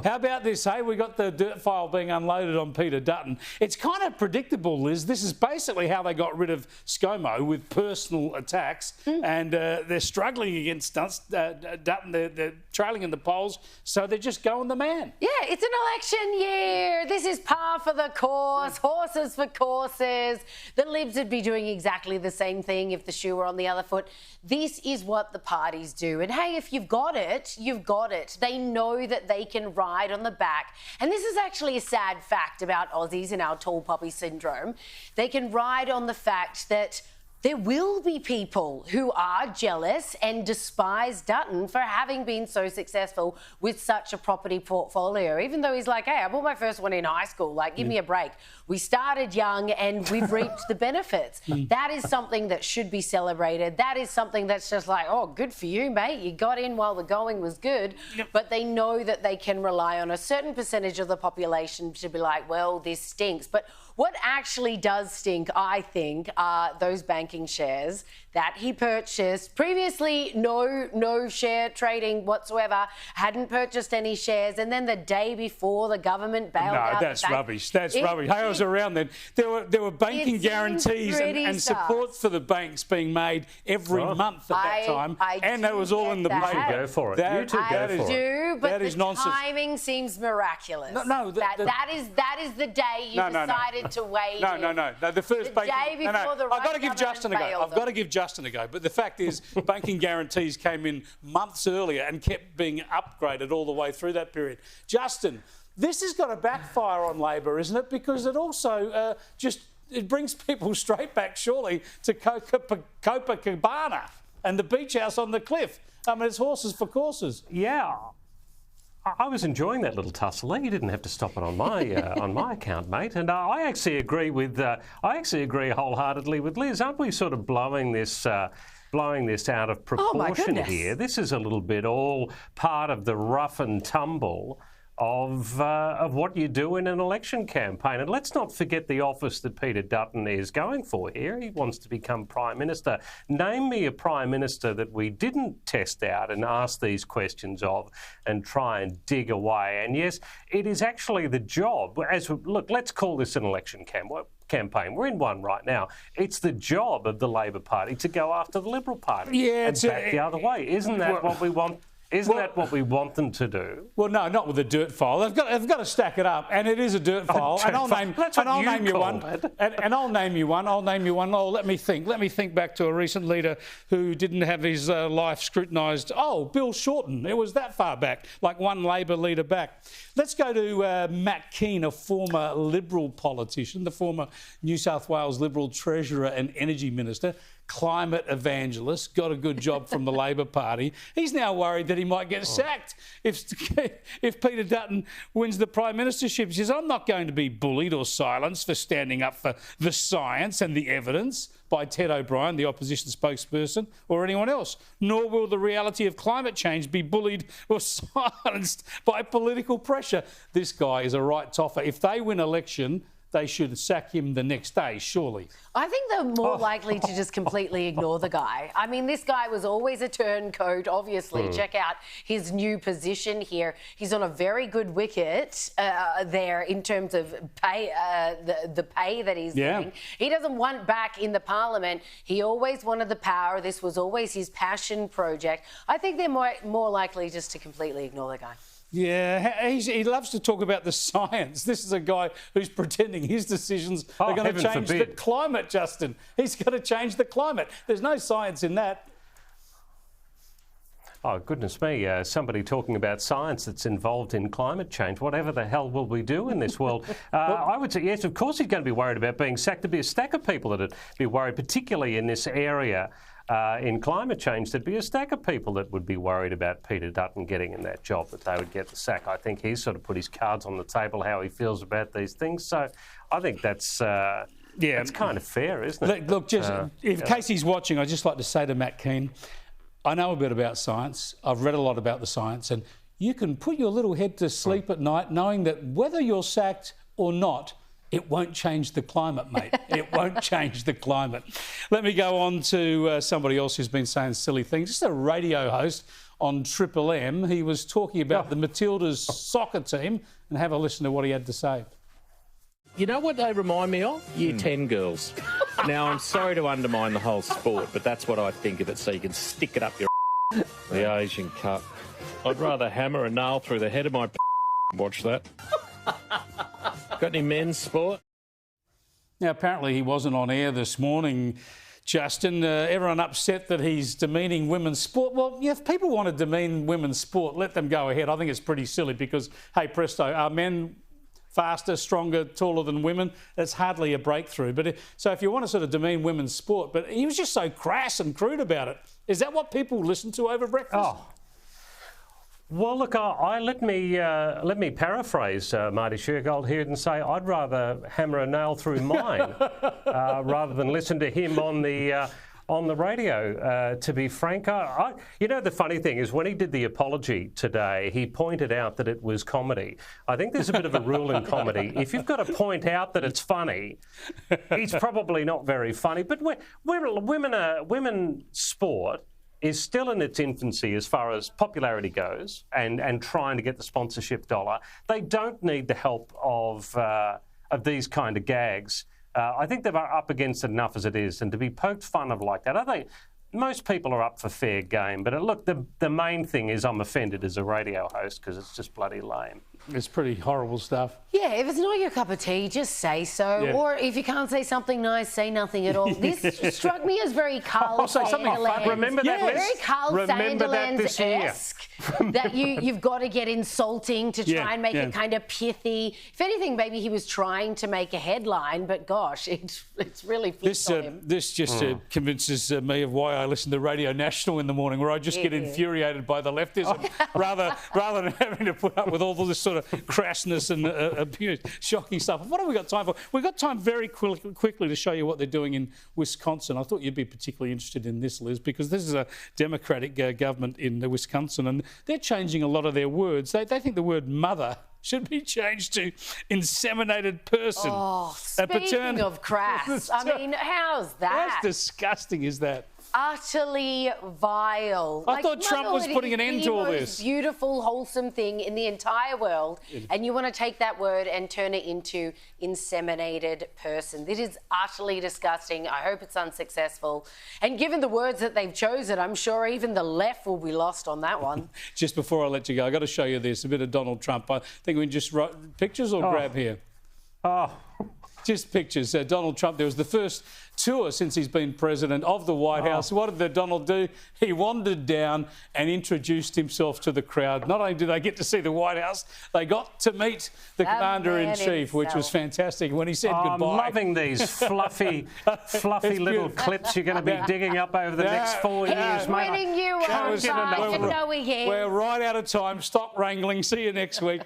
How about this, hey? We got the dirt file being unloaded on Peter Dutton. It's kind of predictable, Liz. This is basically how they got rid of ScoMo, with personal attacks, and they're struggling against Dutton. They're trailing in the polls, so they're just going the man. Yeah, it's an election year. This is par for the course, horses for courses. The Libs would be doing exactly the same thing if the shoe were on the other foot. This is what the parties do. And hey, if you've got it, you've got it. They know that they can ride on the back. And this is actually a sad fact about Aussies and our tall poppy syndrome. They can ride on the fact that there will be people who are jealous and despise Dutton for having been so successful with such a property portfolio, even though he's like, hey, I bought my first one in high school. Like, give me a break. We started young and we've reaped the benefits. That is something that should be celebrated. That is something that's just like, oh, good for you, mate. You got in while the going was good. But they know that they can rely on a certain percentage of the population to be like, well, this stinks. But what actually does stink, I think, are those banking shares that he purchased. Previously, no share trading whatsoever, hadn't purchased any shares, and then the day before the government bailed out. No, that's rubbish. That's rubbish. Hey, I was around then. There were banking guarantees and support for the banks being made every month at that time, and that was all in the paper. Go for it. You two go for it. But the timing seems miraculous. No. That is the day you decided to wait. No. The first the day before the I've got to give Justin a go. I've got to give Justin a go. But the fact is, banking guarantees came in months earlier and kept being upgraded all the way through that period. Justin, this has got a backfire on Labor, isn't it? Because it also it brings people straight back, surely, to Copacabana and the beach house on the cliff. I mean, it's horses for courses. Yeah. I was enjoying that little tussle. You didn't have to stop it on my on my account, mate. And I actually agree wholeheartedly with Liz. Aren't we sort of blowing this out of proportion here? This is a little bit all part of the rough and tumble of what you do in an election campaign. And let's not forget the office that Peter Dutton is going for here. He wants to become Prime Minister. Name me a Prime Minister that we didn't test out and ask these questions of and try and dig away. And yes, it is actually the job. Look, let's call this an election campaign. We're in one right now. It's the job of the Labor Party to go after the Liberal Party and back the other way. Isn't that what we want? Isn't that what we want them to do? Well, no, not with a dirt file. They've got to stack it up, and it is a dirt file. And I'll name you one. And I'll name you one. Oh, let me think. Let me think back to a recent leader who didn't have his life scrutinised. Oh, Bill Shorten. It was that far back, like one Labor leader back. Let's go to Matt Kean, a former Liberal politician, the former New South Wales Liberal Treasurer and Energy Minister, climate evangelist, got a good job from the Labor Party. He's now worried that he might get sacked if Peter Dutton wins the Prime Ministership. He says, I'm not going to be bullied or silenced for standing up for the science and the evidence by Ted O'Brien, the opposition spokesperson, or anyone else. Nor will the reality of climate change be bullied or silenced by political pressure. This guy is a right toffer. If they win election, they should sack him the next day, surely. I think they're more likely to just completely ignore the guy. I mean, this guy was always a turncoat, obviously. Check out his new position here. He's on a very good wicket there in terms of pay, the pay that he's getting. He doesn't want back in the parliament. He always wanted the power. This was always his passion project. I think they're more likely just to completely ignore the guy. Yeah, he loves to talk about the science. This is a guy who's pretending his decisions are going to change the climate, Justin. He's going to change the climate. There's no science in that. Oh, goodness me, somebody talking about science that's involved in climate change. Whatever the hell will we do in this world? I would say, yes, of course he's going to be worried about being sacked. There'd be a stack of people that'd be worried, particularly in this area. In climate change, there'd be a stack of people that would be worried about Peter Dutton getting in that job, that they would get the sack. I think he's sort of put his cards on the table, how he feels about these things. So I think that's kind of fair, isn't it? Look, in case he's watching, I'd just like to say to Matt Kean, I know a bit about science. I've read a lot about the science, and you can put your little head to sleep at night knowing that whether you're sacked or not, it won't change the climate, mate. It won't change the climate. Let me go on to somebody else who's been saying silly things. Just a radio host on Triple M. He was talking about the Matildas soccer team, and have a listen to what he had to say. You know what they remind me of? Year 10 girls. Now, I'm sorry to undermine the whole sport, but that's what I think of it, so you can stick it up your the Asian Cup. I'd rather hammer a nail through the head of my watch that. Got any men's sport? Now, apparently he wasn't on air this morning, Justin. Everyone upset that he's demeaning women's sport. Well, yeah, if people want to demean women's sport, let them go ahead. I think it's pretty silly because, hey, presto, are men faster, stronger, taller than women? That's hardly a breakthrough. But so if you want to sort of demean women's sport, but he was just so crass and crude about it. Is that what people listen to over breakfast? Oh. Well, look, let me paraphrase Marty Shergold here and say I'd rather hammer a nail through mine rather than listen to him on the radio. To be frank, you know, the funny thing is when he did the apology today, he pointed out that it was comedy. I think there's a bit of a rule in comedy: if you've got to point out that it's funny, it's probably not very funny. But women's sport is still in its infancy as far as popularity goes and trying to get the sponsorship dollar. They don't need the help of these kind of gags. I think they're up against it enough as it is, and to be poked fun of like that, I think most people are up for fair game. But look, the main thing is I'm offended as a radio host because it's just bloody lame. It's pretty horrible stuff. Yeah, if it's not your cup of tea, just say so. Yeah. Or if you can't say something nice, say nothing at all. This struck me as very Carl Sandilands. Remember that, Liz? Very Carl Sandilands-esque. That you've got to get insulting to try and make it kind of pithy. If anything, maybe he was trying to make a headline, but gosh, it's really flipped on him. This just convinces me of why I listen to Radio National in the morning, where I just get infuriated by the leftism rather than having to put up with all this sort of crassness and shocking stuff. What have we got time for? We've got time very quickly to show you what they're doing in Wisconsin. I thought you'd be particularly interested in this, Liz, because this is a Democratic government in Wisconsin, and they're changing a lot of their words. They think the word mother should be changed to inseminated person. Oh, speaking of crass, I mean, how's that? How disgusting is that? Utterly vile. I thought Trump was putting an end to all this. The most beautiful, wholesome thing in the entire world, and you want to take that word and turn it into inseminated person. This is utterly disgusting. I hope it's unsuccessful. And given the words that they've chosen, I'm sure even the left will be lost on that one. Just before I let you go, I've got to show you this, a bit of Donald Trump. I think we can just write pictures or grab here. Just pictures. Donald Trump, there was the first tour since he's been president of the White House. What did Donald do? He wandered down and introduced himself to the crowd. Not only did they get to see the White House, they got to meet the Commander-in-Chief, which was fantastic. When he said goodbye... I'm loving these fluffy little clips you're going to be digging up over the next 4 years, mate. Winning you over. I know we're here. We're right out of time. Stop wrangling. See you next week.